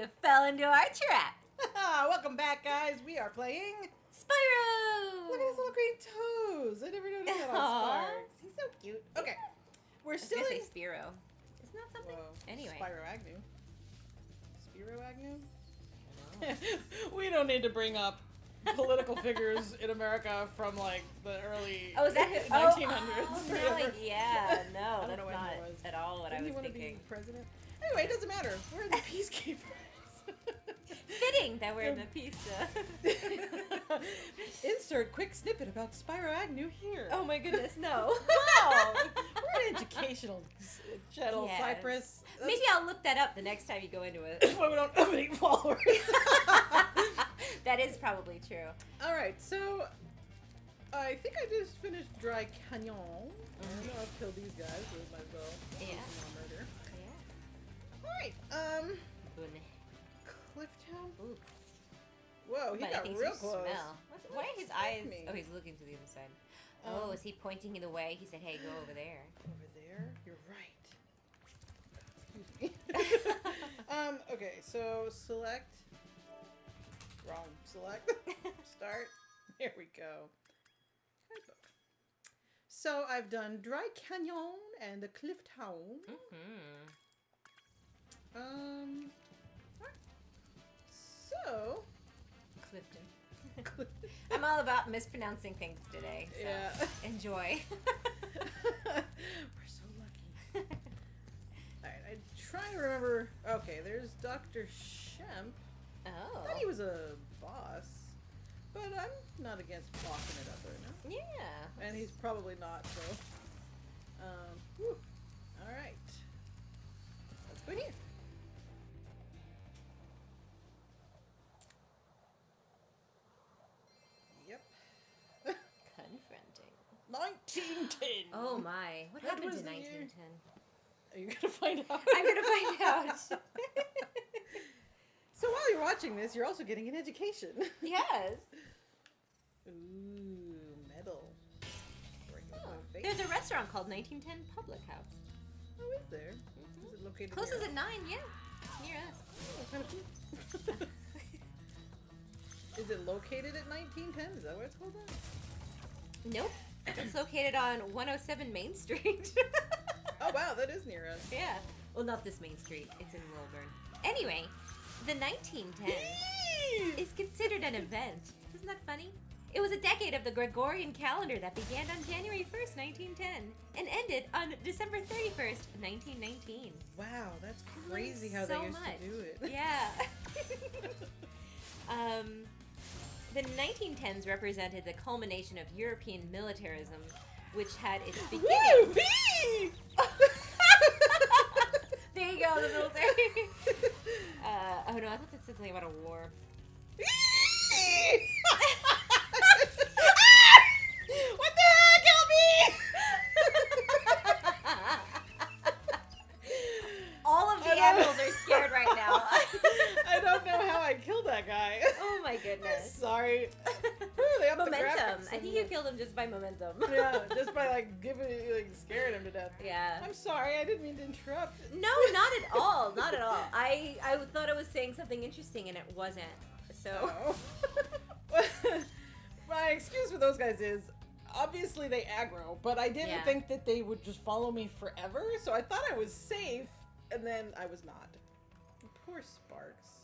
You fell into our trap. Welcome back, guys. We are playing Spyro! Look at his little green toes. I never noticed that on Sparks. He's so cute. Okay. We're still I was in... gonna say Spyro. Isn't that something? Whoa. Anyway. Spyro Agnew. Spyro Agnew? We don't need to bring up political figures in America from like the early 1900s. No, yeah, no, that's not at all what I was thinking. Be president? Anyway, it doesn't matter. We're in the Peacekeepers. Fitting that we're in the pizza. Insert quick snippet about Spyro Agnew here. Oh my goodness, no. Wow. We're an educational channel, yes. Cypress. Maybe I'll look that up the next time you go into it. That's why we don't have any followers. That is probably true. Alright, so I think I just finished Dry Canyon. I know I've killed these guys with my bow. Yeah. Murder. Yeah. Alright, Clifftown? Ooh. Whoa, he got real close. Why are his eyes? Oh, he's looking to the other side. Oh, is he pointing the way? He said, hey, go over there. Over there? You're right. Excuse me. Okay, so select. Wrong. Select. Start. There we go. So I've done Dry Canyon and a Clifftown. So Clifton. I'm all about mispronouncing things today. So yeah. Enjoy. We're so lucky. Alright, I'm trying to remember. Okay, there's Dr. Shemp. Oh. I thought he was a boss. But I'm not against blocking it up right now. Yeah. And he's probably not, so. Alright. Let's go here. Yep. Confronting. 1910! Oh my. What happened to 1910? Are you gonna find out? I'm gonna find out. So while you're watching this, you're also getting an education. Yes. Ooh, metal. Oh, there's a restaurant called 1910 Public House. Oh, is there? Is it located Closes near at 9, yeah. It's near us. Oh, kind of cool. Is it located at 1910? Is that what it's called then? Nope. It's located on 107 Main Street. Oh, wow, that is near us. Yeah. Well, not this Main Street. It's in Wilburn. Anyway, the 1910s is considered an event. Isn't that funny? It was a decade of the Gregorian calendar that began on January 1st, 1910 and ended on December 31st, 1919. Wow, that's crazy how they used to do it. Yeah. The 1910s represented the culmination of European militarism, which had its beginning. Woo! There you go, the military. Oh no, I thought that said something about a war. What the heck? Help me! All of the animals are scared right now. I don't know how I killed that guy. Oh my goodness. I'm sorry. They upped Momentum. the graphics. I think you killed him just by momentum. Yeah, just by like scaring him to death. Yeah. I'm sorry, I didn't mean to interrupt. No, not at all. Not at all. I thought I was saying something interesting and it wasn't. So. Oh. My excuse for those guys is, obviously they aggro, but I didn't think that they would just follow me forever, so I thought I was safe, and then I was not. Poor Sparks.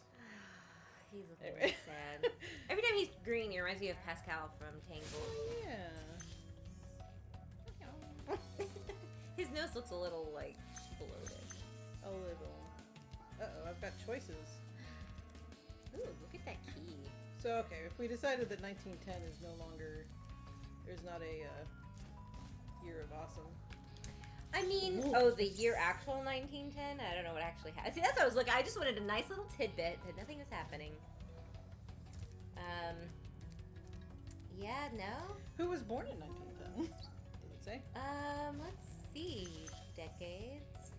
He's looking really sad. Every time he's green, he reminds me of Pascal from Tangled. Oh, yeah. His nose looks a little, like, bloated. A little. Uh-oh, I've got choices. Ooh, look at that key. So, okay, if we decided that 1910 is no longer... There's not a year of awesome. I mean, the year actual 1910? I don't know what actually happened. See, that's what I was looking. I just wanted a nice little tidbit that nothing was happening. Yeah, no? Who was born in 1910? Does it say? Let's see. Decades.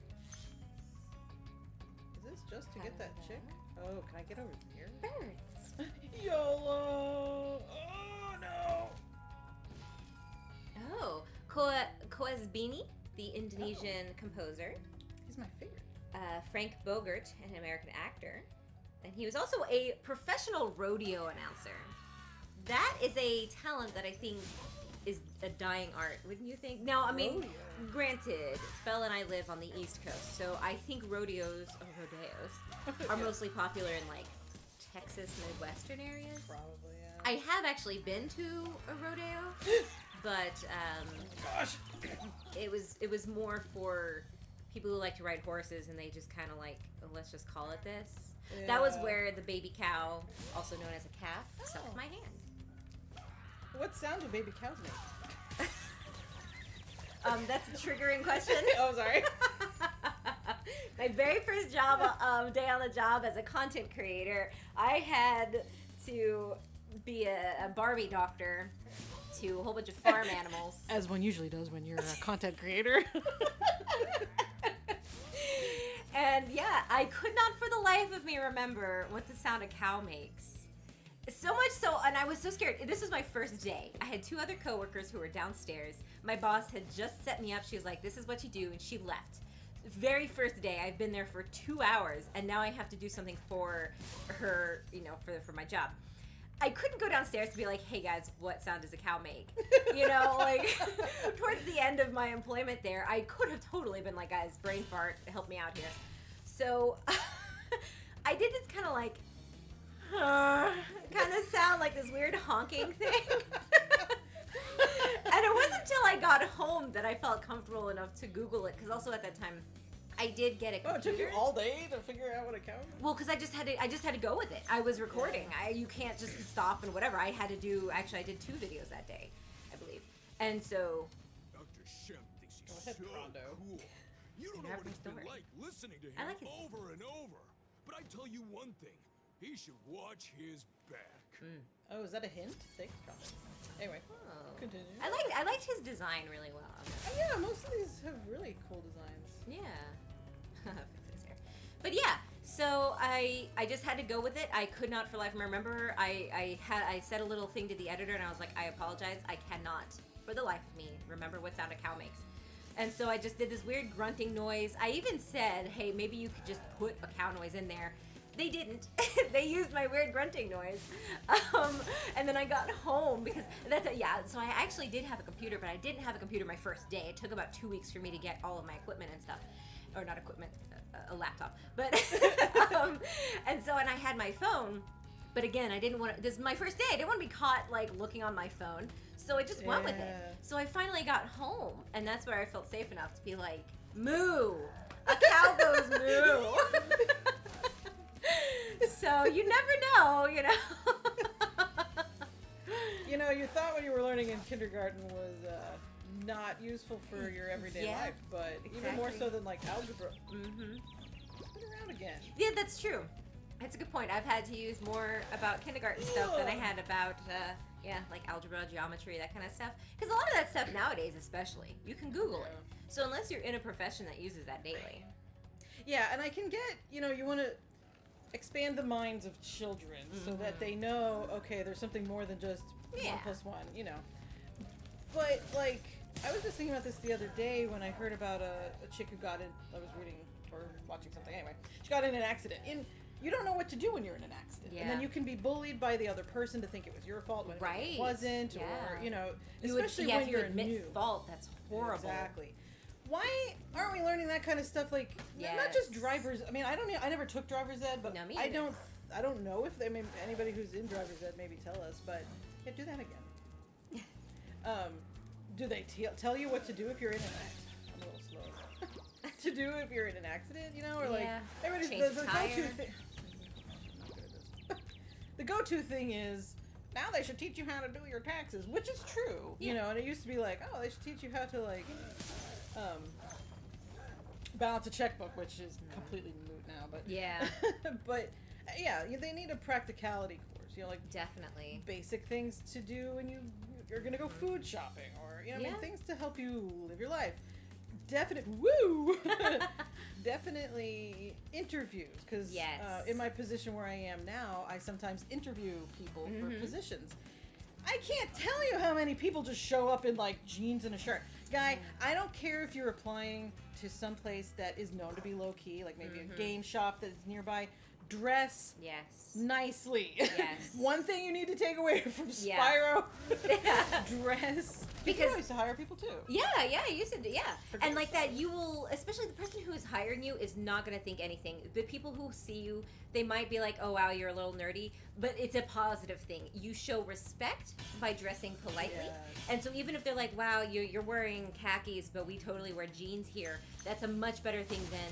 Is this just to get that chick? Oh, can I get over here? Birds. YOLO! Oh, no! Oh, Koazbini, the Indonesian composer. He's my favorite. Frank Bogart, an American actor. And he was also a professional rodeo announcer. That is a talent that I think is a dying art, wouldn't you think? Now, I mean, Rodeo. granted, Belle and I live on the East Coast, so I think rodeos are mostly popular in like Texas, Midwestern areas. Probably, yeah. I have actually been to a rodeo, but Gosh. it was more for people who like to ride horses, and they just kind of like, let's just call it this. Yeah. That was where the baby cow, also known as a calf, sucked my hand. What sound do baby cows make? That's a triggering question. Oh, sorry. My very first day on the job as a content creator, I had to be a Barbie doctor to a whole bunch of farm animals. As one usually does when you're a content creator. And yeah, I could not for the life of me remember what the sound a cow makes. So much so, and I was so scared. This was my first day. I had two other coworkers who were downstairs. My boss had just set me up. She was like, this is what you do, and she left. Very first day, I've been there for 2 hours, and now I have to do something for her, you know, for my job. I couldn't go downstairs to be like, hey guys, what sound does a cow make? You know, like, towards the end of my employment there, I could have totally been like, guys, brain fart, help me out here. So, I did this kind of like, kind of sound like this weird honking thing. And it wasn't until I got home that I felt comfortable enough to Google it, because also at that time, I did get a computer. Oh, it took you all day to figure out what a cow is? Well, because I just had to go with it. I was recording. You can't just stop and whatever. I had to do. Actually, I did 2 videos that day, I believe. And so. Dr. Shemp thinks he's Go ahead, so Rondo. cool. You don't know Have what my it's been story. like listening to I him like his- over and over. But I tell you one thing, he should watch his back. Oh, is that a hint? Thanks, Robin. Anyway, Oh. continue. I liked his design really well. Oh, yeah, most of these have really cool designs. Yeah. Fix his hair. But yeah, so I just had to go with it. I could not for life remember. I said a little thing to the editor, and I was like, I apologize. I cannot for the life of me remember what sound a cow makes. And so I just did this weird grunting noise. I even said, hey, maybe you could just put a cow noise in there. They didn't. They used my weird grunting noise. And then I got home because so I actually did have a computer, but I didn't have a computer my first day. It took about 2 weeks for me to get all of my equipment and stuff. Or not equipment, a laptop. But, and I had my phone. But again, I didn't want to, this is my first day. I didn't want to be caught like looking on my phone. So I just went with it. Yeah. So So I finally got home, and that's where I felt safe enough to be like, moo. A cow goes moo. So you never know, you know. You know, you thought what you were learning in kindergarten was not useful for your everyday Yeah, life, but even more exactly. so than like algebra. Mm-hmm. It's been around again. Yeah, that's true. That's a good point. I've had to use more about kindergarten stuff than I had about, like algebra, geometry, that kind of stuff. Because a lot of that stuff nowadays, especially, you can Google it. So unless you're in a profession that uses that daily. Yeah, and I can get, you know, you want to expand the minds of children so that they know, okay, there's something more than just 1 + 1, you know. But, like, I was just thinking about this the other day when I heard about a chick who got in, I was reading or watching something, anyway. She got in an accident. You don't know what to do when you're in an accident. And then you can be bullied by the other person to think it was your fault when it wasn't, or, you know, especially when you're new. Fault, that's horrible. Exactly. Why aren't we learning that kind of stuff? Like, not just drivers. I mean, I never took driver's ed, but No, me I either. don't know if anybody who's in driver's ed maybe tell us, but yeah, do that again. Do they tell you what to do if you're in an accident? I'm a little slow. To do if you're in an accident, you know, or like everybody's Change the tire. go-to thing. The go-to thing is now they should teach you how to do your taxes, which is true, you know. And it used to be like, oh, they should teach you how to like balance a checkbook, which is completely moot now. But but yeah, they need a practicality course, you know, like Definitely. basic things to do when you're gonna go food shopping, or you know, I mean, things to help you live your life. Definitely interviews, because in my position where I am now, I sometimes interview people for positions. I can't tell you how many people just show up in like jeans and a shirt. Guy, I don't care if you're applying to some place that is known to be low key, like maybe a game shop that's nearby. dress Yes. nicely. Yes. One thing you need to take away from Yeah. Spyro, dress. Because I used to hire people too. Yeah, you used to do, yeah. Forget And like yourself. that, you will, especially the person who is hiring you is not going to think anything. The people who see you, they might be like, oh wow, you're a little nerdy, but it's a positive thing. You show respect by dressing politely. Yes. And so even if they're like, wow, you're wearing khakis, but we totally wear jeans here, that's a much better thing than,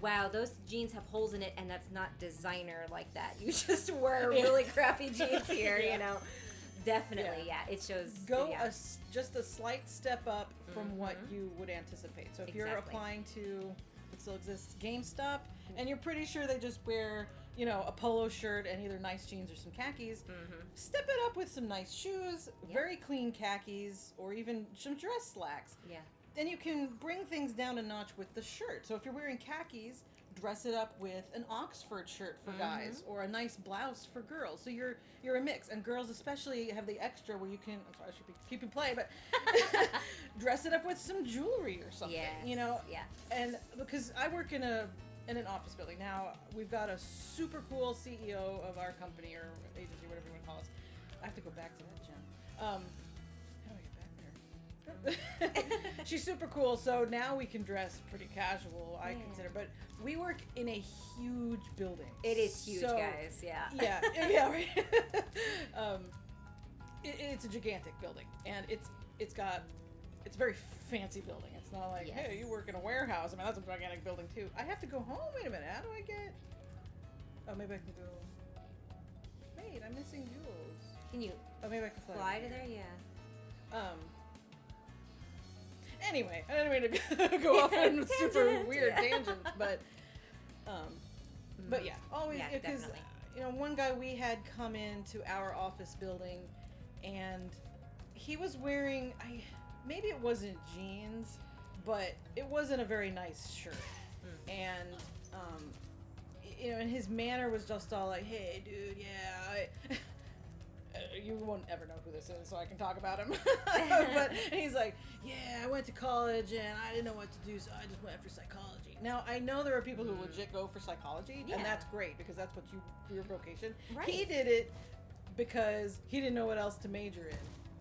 wow, those jeans have holes in it and that's not designer like that. You just wear really crappy jeans here, Yeah. you know. Definitely, yeah. It shows. Go yeah. just a slight step up from what you would anticipate. So if you're Exactly. applying to, it still exists, GameStop, and you're pretty sure they just wear, you know, a polo shirt and either nice jeans or some khakis, step it up with some nice shoes, very clean khakis, or even some dress slacks. Yeah. Then you can bring things down a notch with the shirt. So if you're wearing khakis, dress it up with an Oxford shirt for guys or a nice blouse for girls. So you're a mix, and girls especially have the extra where you can. I'm sorry, I should be keeping play, but dress it up with some jewelry or something. Yes, You know. yeah. And because I work in an office building now, we've got a super cool CEO of our company or agency, whatever you want to call us. I have to go back to that, Jen. How do I get back there? She's super cool, so now we can dress pretty casual, I consider. But we work in a huge building. It is huge, So, guys. Yeah. yeah, right. It's a gigantic building, and it's a very fancy building. It's not like, hey, you work in a warehouse. I mean, that's a gigantic building too. I have to go home. Wait a minute. How do I get? Oh, maybe I can go. Wait, I'm missing jewels. Can you Oh, maybe I can fly to there? Yeah. Anyway, I didn't mean to go off on a super weird tangent, but yeah, always Yeah, because definitely. you know, one guy we had come into our office building, and he was wearing maybe it wasn't jeans, but it wasn't a very nice shirt, and you know, and his manner was just all like, hey, dude, yeah. You won't ever know who this is, so I can talk about him. But he's like, yeah, I went to college and I didn't know what to do, so I just went for psychology. Now, I know there are people who legit go for psychology, and that's great because that's what your vocation. Right. He did it because he didn't know what else to major in.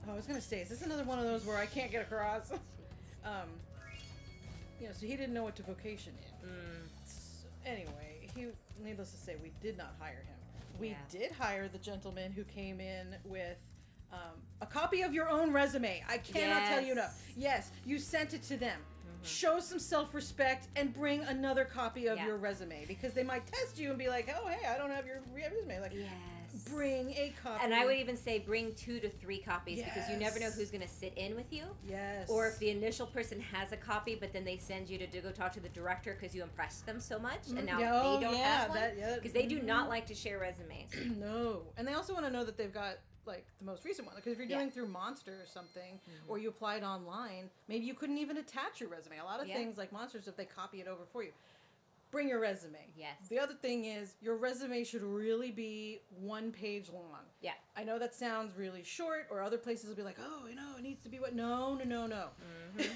Oh, I was gonna say, is this another one of those where I can't get across? You know, so he didn't know what to vocation in. So anyway, needless to say, we did not hire him. We did hire the gentleman who came in with a copy of your own resume. I cannot tell you enough. Yes, you sent it to them. Show some self-respect and bring another copy of your resume, because they might test you and be like, oh, hey, I don't have your resume. Like, bring a copy. And I would even say bring 2 to 3 copies because you never know who's going to sit in with you. Yes. Or if the initial person has a copy, but then they send you to go talk to the director because you impressed them so much, and now they don't have one. Because they do not like to share resumes. No. And they also want to know that they've got, like, the most recent one. Because if you're doing through Monster or something, or you applied online, maybe you couldn't even attach your resume. A lot of things, like Monsters, if they copy it over for you. Bring your resume. Yes. The other thing is, your resume should really be 1 page long. Yeah. I know that sounds really short, or other places will be like, oh, you know, it needs to be what? No.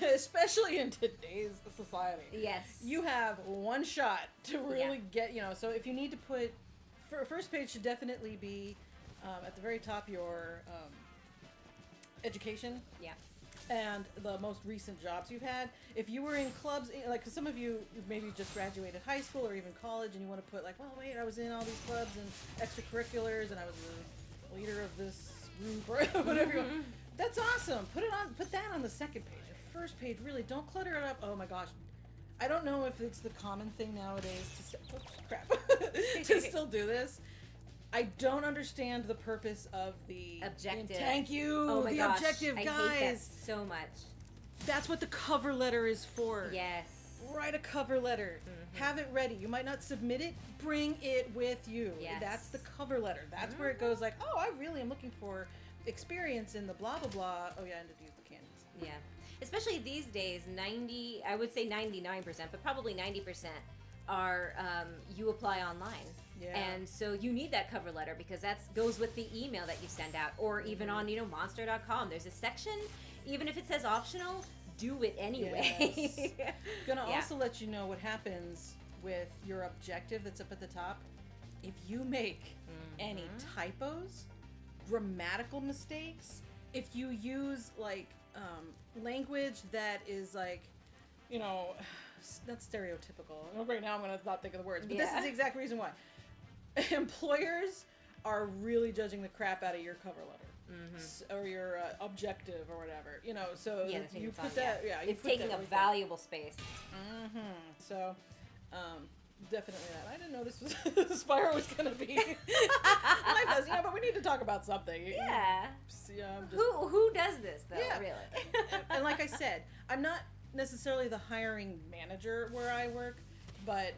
Especially in today's society. Yes. You have one shot to really get, you know, so if you need to put, first page should definitely be at the very top your education. Yeah. And the most recent jobs you've had. If you were in clubs, like, cause some of you maybe just graduated high school or even college, and you want to put like, well, wait, I was in all these clubs and extracurriculars, and I was the leader of this group or whatever. You want. That's awesome. Put that on the second page. Your first page, really, don't clutter it up. Oh my gosh. I don't know if it's the common thing nowadays to still do this. I don't understand the purpose of the objective. Thank you. Oh my gosh. Objective, guys. I hate that so much. That's what the cover letter is for. Yes. Write a cover letter. Have it ready. You might not submit it. Bring it with you. Yes. That's the cover letter. That's where it goes like, oh, I really am looking for experience in the blah, blah, blah. Oh, yeah, and to use the candies. Yeah. Especially these days, I would say 99%, but probably 90% are you apply online. Yeah. And so you need that cover letter because that goes with the email that you send out, or even on, monster.com. There's a section, even if it says optional, do it anyway. Yes. Gonna also let you know what happens with your objective that's up at the top. if you make any typos, grammatical mistakes, if you use like language that is like, you know, that's stereotypical. Right now I'm gonna not think of the words, but this is the exact reason why. Employers are really judging the crap out of your cover letter. Or your objective or whatever, you know, so you put that, it's taking up valuable space. So, definitely that. I didn't know this was Spyro was gonna be life has, but we need to talk about something. Yeah. Just, who does this though? Yeah. Really? And like I said, I'm not necessarily the hiring manager where I work, but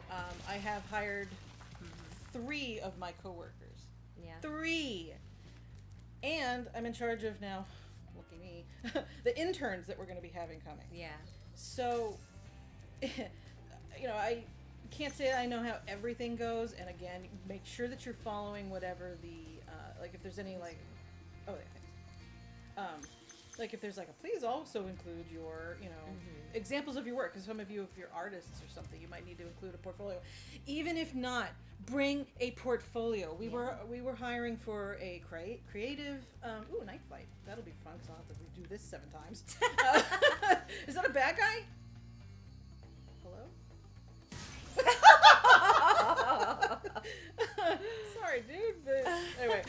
I have hired 3 of my coworkers. Yeah. 3. And I'm in charge of now, look at me, the interns that we're going to be having coming. Yeah. So, you know, I can't say I know how everything goes. And again, make sure that you're following whatever the, like if there's any like, like if there's like a, please also include your, you know, examples of your work. Because some of you, if you're artists or something, you might need to include a portfolio. Even if not, bring a portfolio. We were hiring for a creative, night fight. That'll be fun because I'll have to redo this 7 times. Is that a bad guy? Hello? Sorry, dude. But anyway,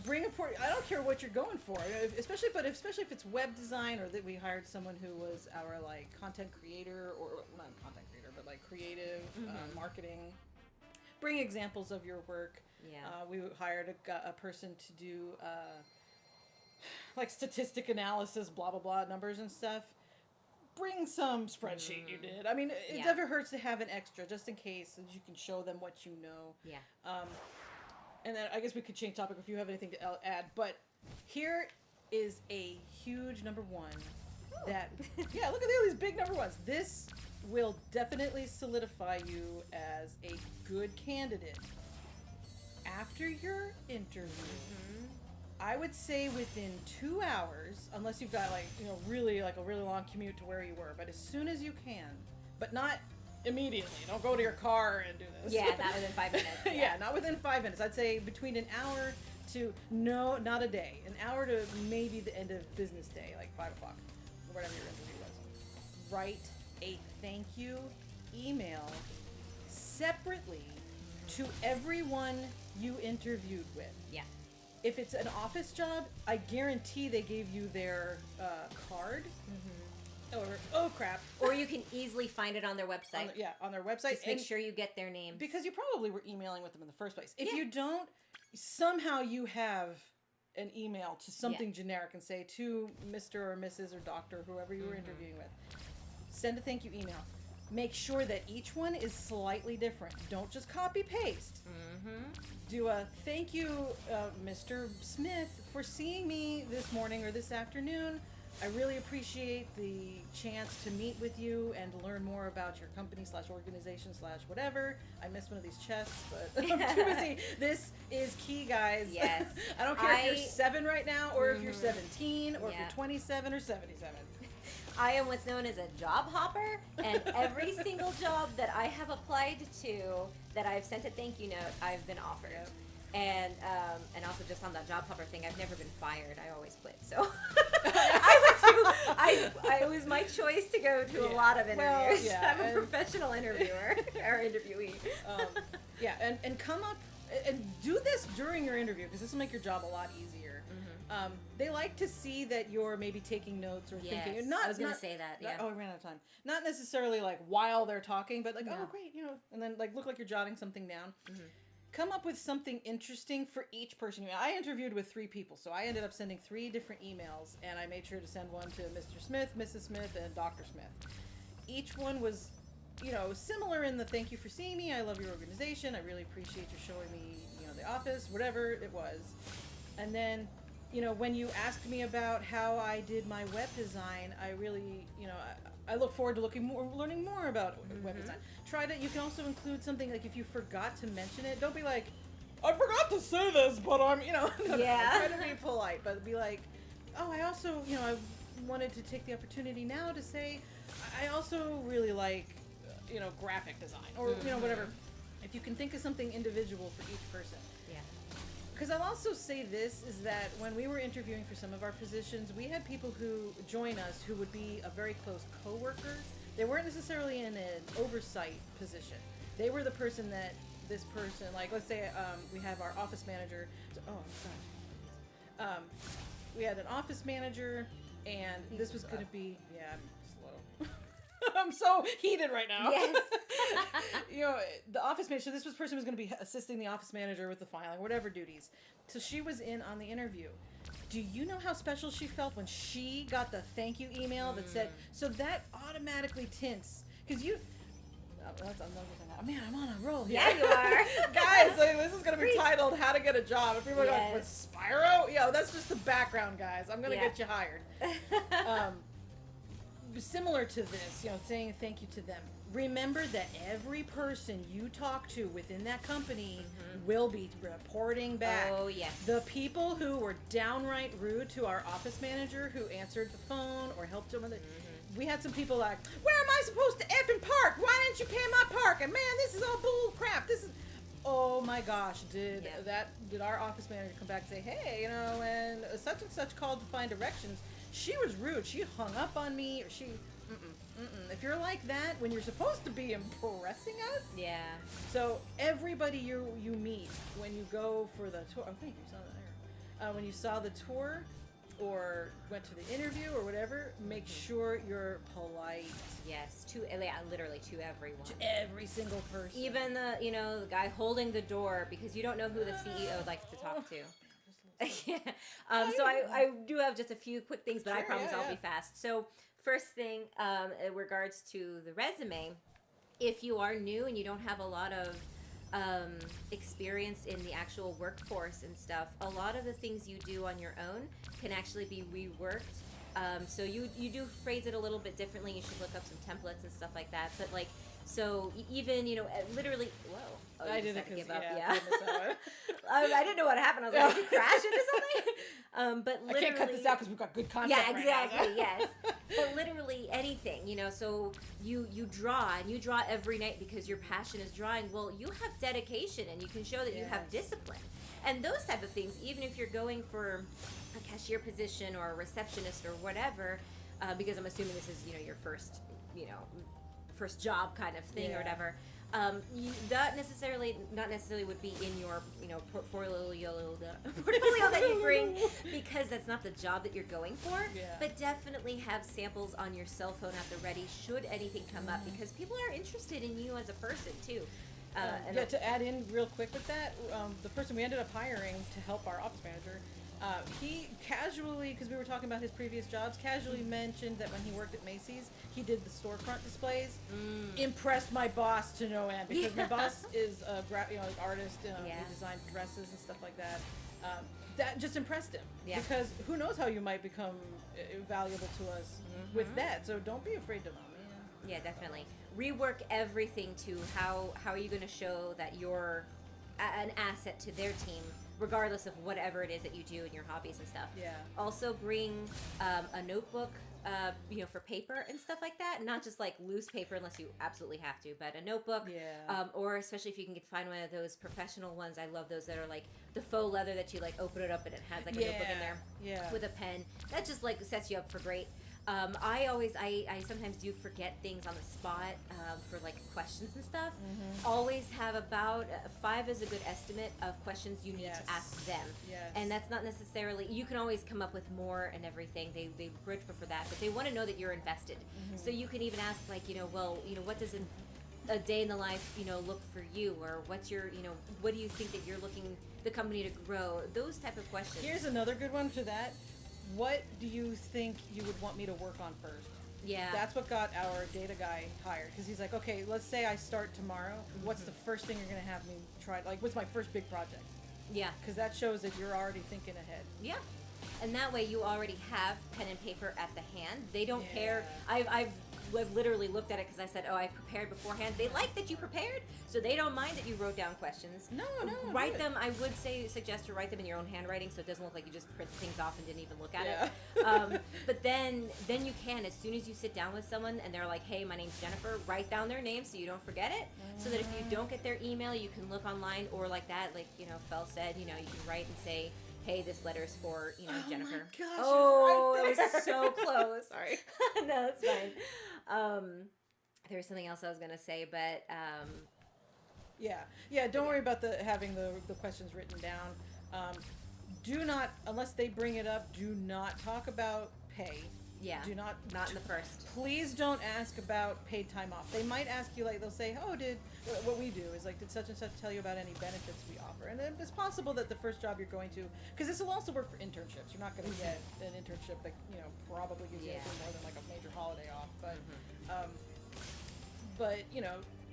bring a I don't care what you're going for, especially if it's web design or that we hired someone who was our like content creator or not content creator, but like creative marketing. Bring examples of your work. Yeah. We hired a person to do like statistic analysis, blah blah blah, numbers and stuff. Bring some spreadsheet you did. I mean, it never hurts to have an extra just in case, so you can show them what you know. Yeah. And then I guess we could change topic if you have anything to add. But here is a huge number 1 that, look at all these big number 1s. This will definitely solidify you as a good candidate. After your interview, I would say within 2 hours, unless you've got like, you know, really like a really long commute to where you were, but as soon as you can, but not immediately. Don't go to your car and do this. Yeah, not within 5 minutes. Yeah, not within 5 minutes. I'd say between an hour to, no, not a day. An hour to maybe the end of business day, like 5 o'clock, or whatever your interview was. Write a thank you email separately to everyone you interviewed with. Yeah. If it's an office job, I guarantee they gave you their card. Or, oh crap. Or you can easily find it on their website. On their website. Just make sure you get their names. Because you probably were emailing with them in the first place. If you don't, somehow you have an email to something generic and say to Mr. or Mrs. or Doctor, whoever you were interviewing with. Send a thank you email. Make sure that each one is slightly different. Don't just copy paste. Do a thank you, Mr. Smith, for seeing me this morning or this afternoon. I really appreciate the chance to meet with you and to learn more about your company / organization / whatever. I missed one of these chests, but I'm too busy. This is key, guys. Yes. I don't care if you're 7 right now or if you're 17 or if you're 27 or 77. I am what's known as a job hopper, and every single job that I have applied to, that I've sent a thank you note, I've been offered. And also just on that job hopper thing, I've never been fired. I always quit. So it was my choice to go to a lot of interviews. Well, I'm a professional interviewer or interviewee. And come up and do this during your interview because this will make your job a lot easier. They like to see that you're maybe taking notes or thinking. I was going to say that. Yeah. Oh, I ran out of time. Not necessarily like while they're talking, but like, oh, great, you know, and then like look like you're jotting something down. Come up with something interesting for each person. I interviewed with 3 people, so I ended up sending 3 different emails, and I made sure to send one to Mr. Smith, Mrs. Smith, and Dr. Smith. Each one was, you know, similar in the thank you for seeing me. I love your organization. I really appreciate you showing me, you know, the office, whatever it was. And then, you know, when you asked me about how I did my web design, I really, you know, I look forward to learning more about web design. You can also include something like if you forgot to mention it, don't be like, I forgot to say this, but I'm, you know, try to be polite, but be like, oh, I also, you know, I wanted to take the opportunity now to say, I also really like graphic design or whatever. If you can think of something individual for each person. Yeah. Because I'll also say this is that when we were interviewing for some of our positions, we had people who join us who would be a very close coworker. They weren't necessarily in an oversight position. They were the person that this person, like, let's say we have our office manager. We had an office manager, and this was going to be, I'm slow. I'm so heated right now. Yes. The office manager, so this person was going to be assisting the office manager with the filing, whatever duties. So she was in on the interview. Do you know how special she felt when she got the thank you email that said, so that automatically tints, because that's another thing. Man, I'm on a roll here. Yeah, you are. Guys, this is going to be titled How to Get a Job. If people are like, with Spyro? That's just the background, guys. I'm going to get you hired. Similar to this, saying thank you to them. Remember that every person you talk to within that company will be reporting back. Oh, yes. The people who were downright rude to our office manager who answered the phone or helped them with it. We had some people like, where am I supposed to effing park? Why didn't you pay my park? And man, this is all bull crap. This is, oh my gosh, did our office manager come back and say, hey, when such and such called to find directions, she was rude. She hung up on me, or she, If you're like that, when you're supposed to be impressing us. Yeah. So everybody you meet when you go for the tour, thank you, saw that there. When you saw the tour, or went to the interview or whatever, make sure you're polite. Yes, literally to everyone. To every single person. Even the guy holding the door, because you don't know who the CEO likes to talk to. Yeah. So I do have just a few quick things, but I promise I'll be fast. So first thing, in regards to the resume, if you are new and you don't have a lot of experience in the actual workforce and stuff, a lot of the things you do on your own can actually be reworked. So you do phrase it a little bit differently. You should look up some templates and stuff like that. But so even, literally, whoa. I didn't give up. Yeah. I didn't know what happened. I was like, did you crash into something? But literally, I can't cut this out because we've got good content. Yeah, exactly. Yes. But literally anything, so you draw, and you draw every night because your passion is drawing. Well, you have dedication, and you can show that you have discipline. And those type of things, even if you're going for a cashier position or a receptionist or whatever, because I'm assuming this is, your first, first job kind of thing or whatever. Not necessarily would be in your portfolio that you bring, because that's not the job that you're going for. But definitely have samples on your cell phone at the ready should anything come up, because people are interested in you as a person too. To add in real quick with that, the person we ended up hiring to help our office manager, he casually, because we were talking about his previous jobs, casually mentioned that when he worked at Macy's, he did the storefront displays. Impressed my boss to no end, because my boss is an artist. He designed dresses and stuff like that. That just impressed him, because who knows how you might become valuable to us with that. So don't be afraid to. Yeah, definitely. Rework everything to how are you going to show that you're an asset to their team, regardless of whatever it is that you do in your hobbies and stuff. Yeah. Also bring a notebook, for paper and stuff like that. Not just like loose paper unless you absolutely have to, but a notebook. Yeah. Or especially if you can find one of those professional ones. I love those that are like the faux leather that you like open it up and it has like a notebook in there with a pen. That just like sets you up for great. I sometimes do forget things on the spot for like questions and stuff. Always have about 5 is a good estimate of questions you need to ask them. And that's not necessarily, you can always come up with more and everything. They bridge for that, but they want to know that you're invested. So you can even ask like, what does a day in the life, look for you, or what's your, what do you think that you're looking the company to grow? Those type of questions. Here's another good one for that. What do you think you would want me to work on first? Yeah. That's what got our data guy hired, because he's like, okay, let's say I start tomorrow. What's the first thing you're going to have me try? Like, what's my first big project? Yeah. Because that shows that you're already thinking ahead. Yeah. And that way you already have pen and paper at the hand. They don't care. I've literally looked at it because I said, oh, I prepared beforehand. They like that you prepared, so they don't mind that you wrote down questions. No. Write them. I would suggest to write them in your own handwriting, so it doesn't look like you just printed things off and didn't even look at it. But then you can, as soon as you sit down with someone and they're like, hey, my name's Jennifer, write down their name so you don't forget it. So that if you don't get their email, you can look online, or like that, like Fel said, you can write and say, hey, this letter's for, Jennifer. My gosh, oh, right it was so close. Sorry. No, it's fine. There was something else I was gonna say, but yeah. Don't worry about having the questions written down. Do not, unless they bring it up, do not talk about pay. Yeah. Do not in the first. Please don't ask about paid time off. They might ask you, like, they'll say, oh, what we do is, like, did such and such tell you about any benefits we offer? And it's possible that the first job you're going to, because this will also work for internships. You're not going to get an internship that, probably gives you anything more than, like, a major holiday off. But,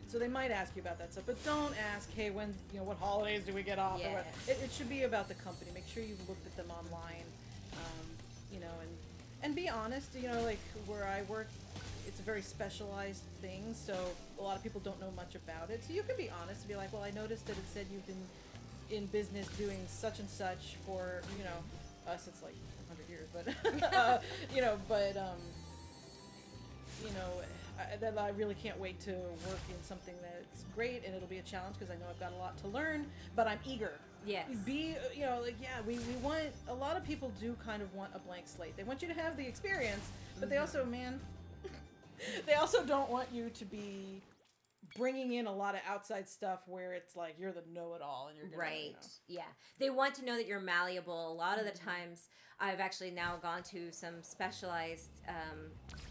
so they might ask you about that stuff. But don't ask, hey, when, what holidays do we get off? Yeah. Or what. It should be about the company. Make sure you've looked at them online, and be honest, like where I work, it's a very specialized thing, so a lot of people don't know much about it. So you can be honest and be like, well, I noticed that it said you've been in business doing such and such for, us it's like 100 years, but, that I really can't wait to work in something that's great, and it'll be a challenge because I know I've got a lot to learn, but I'm eager. Yes. We want, a lot of people do kind of want a blank slate. They want you to have the experience, but they also, they also don't want you to be bringing in a lot of outside stuff where it's like you're the know-it-all and you're gonna, right. Yeah, they want to know that you're malleable. A lot of the times, I've actually now gone to some specialized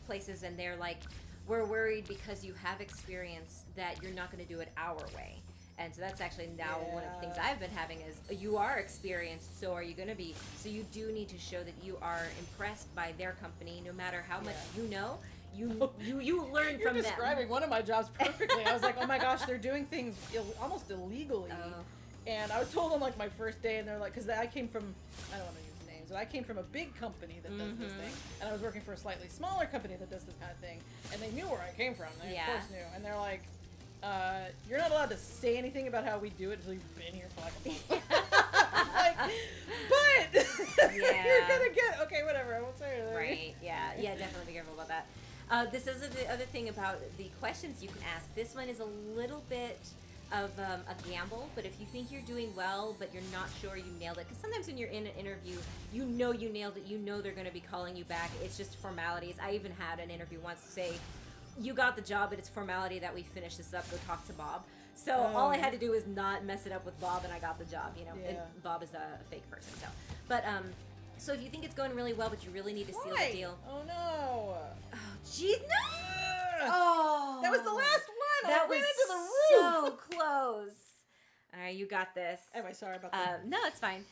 places, and they're like, we're worried because you have experience that you're not going to do it our way. And so that's actually now one of the things I've been having is, you are experienced, so are you going to be. So you do need to show that you are impressed by their company, no matter how much you know. You learn from them. You're describing one of my jobs perfectly. I was like, oh my gosh, they're doing things almost illegally. Oh. And I was told on like my first day, and they're like, because I came from, I don't want to use names, but I came from a big company that does this thing, and I was working for a slightly smaller company that does this kind of thing, and they knew where I came from. They of course knew, and they're like, you're not allowed to say anything about how we do it until you've been here for like a month. Like, but you're gonna get, okay, whatever, I won't say anything. Right, yeah, definitely be careful about that. This is the other thing about the questions you can ask. This one is a little bit of a gamble, but if you think you're doing well, but you're not sure you nailed it, because sometimes when you're in an interview, you know you nailed it, you know they're going to be calling you back, it's just formalities. I even had an interview once say, you got the job, but it's formality that we finish this up, go talk to Bob. So all I had to do was not mess it up with Bob, and I got the job, and Bob is a fake person, so. But, so if you think it's going really well, but you really need to seal the deal. Oh no. Oh, jeez, no! Oh. That was the last one! That I went was into the roof! so close. All right, you got this. Anyway, sorry about that. No, it's fine.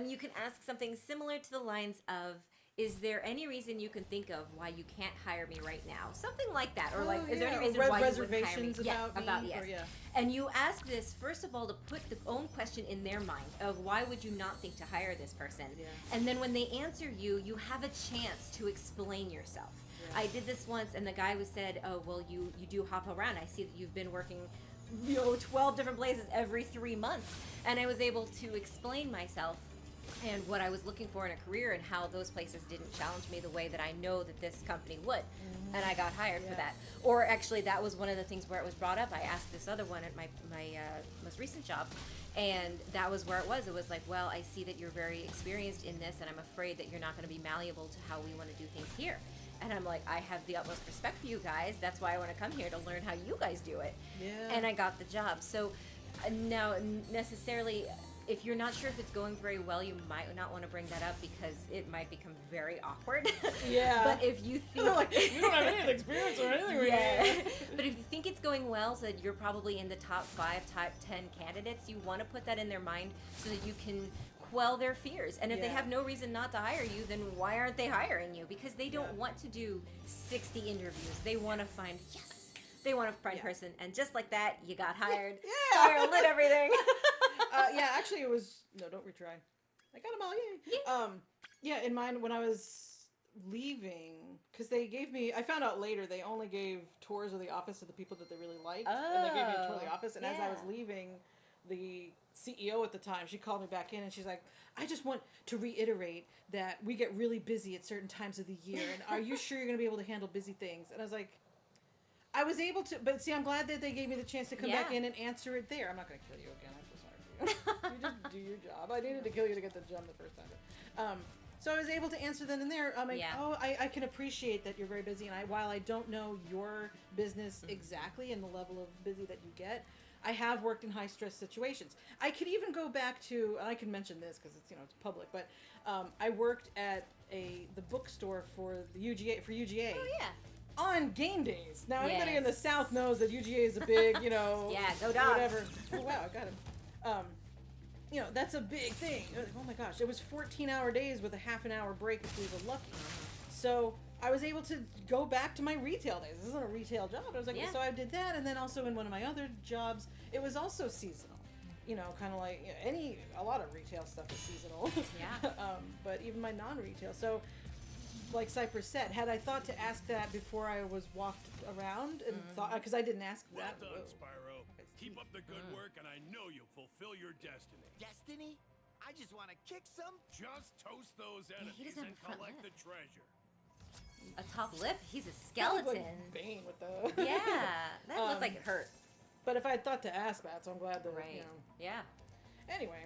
You can ask something similar to the lines of, is there any reason you can think of why you can't hire me right now? Something like that. Or like, is there any reason why you wouldn't hire me? About me? Yes. And you ask this, first of all, to put the own question in their mind of why would you not think to hire this person? Yeah. And then when they answer you, you have a chance to explain yourself. Yeah. I did this once, and the guy said, oh, well, you do hop around. I see that you've been working 12 different places every 3 months. And I was able to explain myself and what I was looking for in a career, and how those places didn't challenge me the way that I know that this company would. And I got hired for that. Or actually, that was one of the things where it was brought up. I asked this other one at my most recent job, and that was where it was. It was like, well, I see that you're very experienced in this, and I'm afraid that you're not going to be malleable to how we want to do things here. And I'm like, I have the utmost respect for you guys. That's why I want to come here, to learn how you guys do it. Yeah. And I got the job. So now, necessarily, if you're not sure if it's going very well, you might not want to bring that up, because it might become very awkward. Yeah. But if you think like, you don't have any experience or anything. But if you think it's going well, so that you're probably in the top 5, top 10 candidates, you want to put that in their mind so that you can quell their fears. And if they have no reason not to hire you, then why aren't they hiring you? Because they don't want to do 60 interviews. They want to find They want a person, and just like that, you got hired. Spyro lit everything. Actually, it was, no, don't retry. I got them all, yay. In mine, when I was leaving, because they gave me, I found out later, they only gave tours of the office to the people that they really liked. And they gave me a tour of the office. And as I was leaving, the CEO at the time, she called me back in and she's like, I just want to reiterate that we get really busy at certain times of the year. And are you sure you're going to be able to handle busy things? And I was like, I was able to, but see, I'm glad that they gave me the chance to come back in and answer it there. I'm not going to kill you again. I'm so sorry for you. You just do your job. I needed to kill you to get the gem the first time. So I was able to answer them in there. I'm like, I can appreciate that you're very busy. And while I don't know your business exactly and the level of busy that you get, I have worked in high stress situations. I could even go back to, and I can mention this because it's, it's public, but I worked at the bookstore for the UGA, for UGA. Oh, yeah. On game days. Now, anybody in the South knows that UGA is a big, yeah, go dogs. Whatever. Oh, wow, I got him. That's a big thing. Oh my gosh, it was 14-hour days with a half an hour break if we were lucky. So I was able to go back to my retail days. This isn't a retail job. I was like, so I did that, and then also in one of my other jobs, it was also seasonal. Kind of like a lot of retail stuff is seasonal. Yeah. But even my non-retail. So, like Cypress said, had I thought to ask that before I was walked around and thought, because I didn't ask that. Well done, Spyro. Keep up the good work, and I know you'll fulfill your destiny. Destiny? I just want to kick some. Just toast those enemies and collect the treasure. A top lip? He's a That looked skeleton. like Bane with the. Yeah, that looked like it hurt. But if I had thought to ask that, so I'm glad that Yeah. Anyway.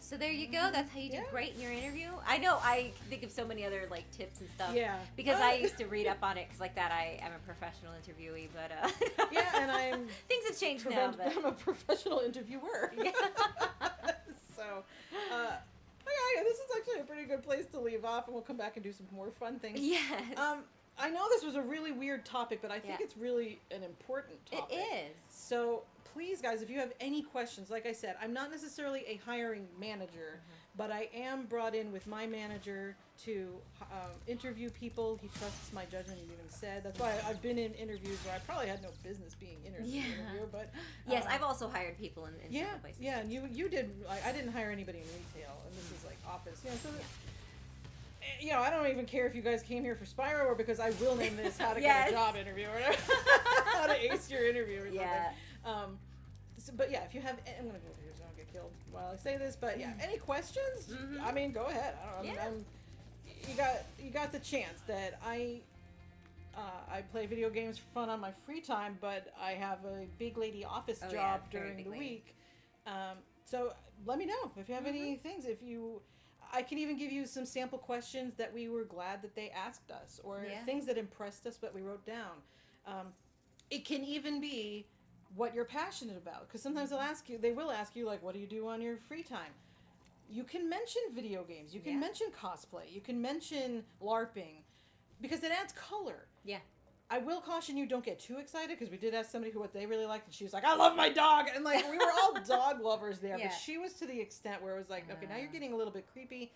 So there you go. That's how you did great in your interview. I know I think of so many other like tips and stuff. Yeah. Because I used to read up on it because like that I am a professional interviewee, but yeah, and I'm things have changed now. But I'm a professional interviewer. Yeah. So, yeah, this is actually a pretty good place to leave off, and we'll come back and do some more fun things. Yes. I know this was a really weird topic, but I think it's really an important topic. It is. So please, guys, if you have any questions, like I said, I'm not necessarily a hiring manager, but I am brought in with my manager to interview people. He trusts my judgment, he even said. That's why I've been in interviews where I probably had no business being interviewed. But yes, I've also hired people in several places. Yeah, and you did. I didn't hire anybody in retail, and this is like office. So I don't even care if you guys came here for Spyro or because I will name this how to get a job interview or whatever. How to ace your interview or something. Yeah. But yeah, if you have, I'm gonna go over here so I don't get killed while I say this. But yeah, any questions? I mean, go ahead. I don't know. You got the chance that I play video games for fun on my free time, but I have a big lady office job during the week. So let me know if you have any things. I can even give you some sample questions that we were glad that they asked us, or things that impressed us that we wrote down. It can even be what you're passionate about, because sometimes they will ask you like, what do you do on your free time? You can mention video games, you can mention cosplay, you can mention LARPing, because it adds color. Yeah. I will caution you, don't get too excited, because we did ask somebody what they really liked, and she was like, I love my dog! And like, we were all dog lovers there, but she was to the extent where it was like, okay, now you're getting a little bit creepy,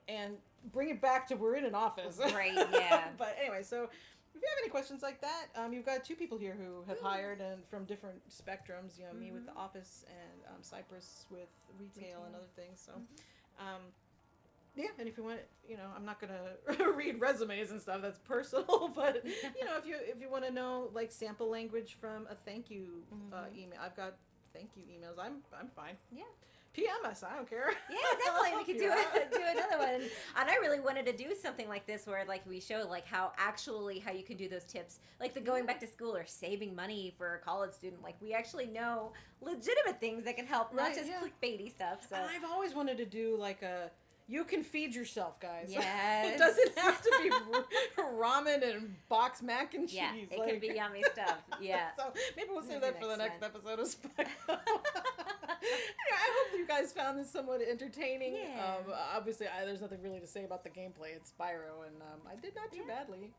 and bring it back to we're in an office. Right, yeah. But anyway, so if you have any questions like that, you've got two people here who have hired and from different spectrums, me with the office and Cypress with retail and other things. So, yeah, and if you want, I'm not gonna read resumes and stuff. That's personal, but if you want to know like sample language from a thank you email, I've got thank you emails. I'm fine. Yeah. PM us, I don't care. Yeah, definitely. We could do another one. And I really wanted to do something like this where like we show like how you can do those tips. Like the going back to school or saving money for a college student. Like we actually know legitimate things that can help, not just clickbaity stuff. So and I've always wanted to do like you can feed yourself, guys. Yes. It doesn't have to be ramen and box mac and cheese. Yeah, it can be yummy stuff. Yeah. So maybe we'll save that for the next episode of Spyro. I hope you guys found this somewhat entertaining. Yeah. Obviously, there's nothing really to say about the gameplay. It's Spyro, and I did not too badly.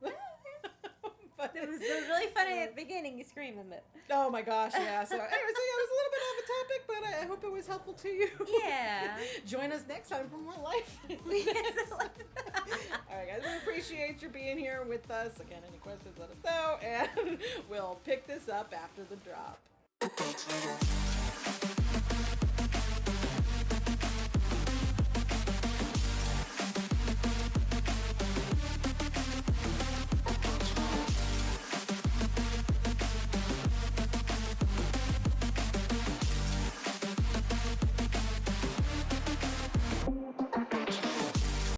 But it was really funny at the beginning. You screamed a bit. Oh my gosh, yeah. So anyway, it was a little bit off the topic, but I hope it was helpful to you. Yeah. Join us next time for more life. All right, guys, we appreciate you being here with us. Again, any questions, let us know, and we'll pick this up after the drop.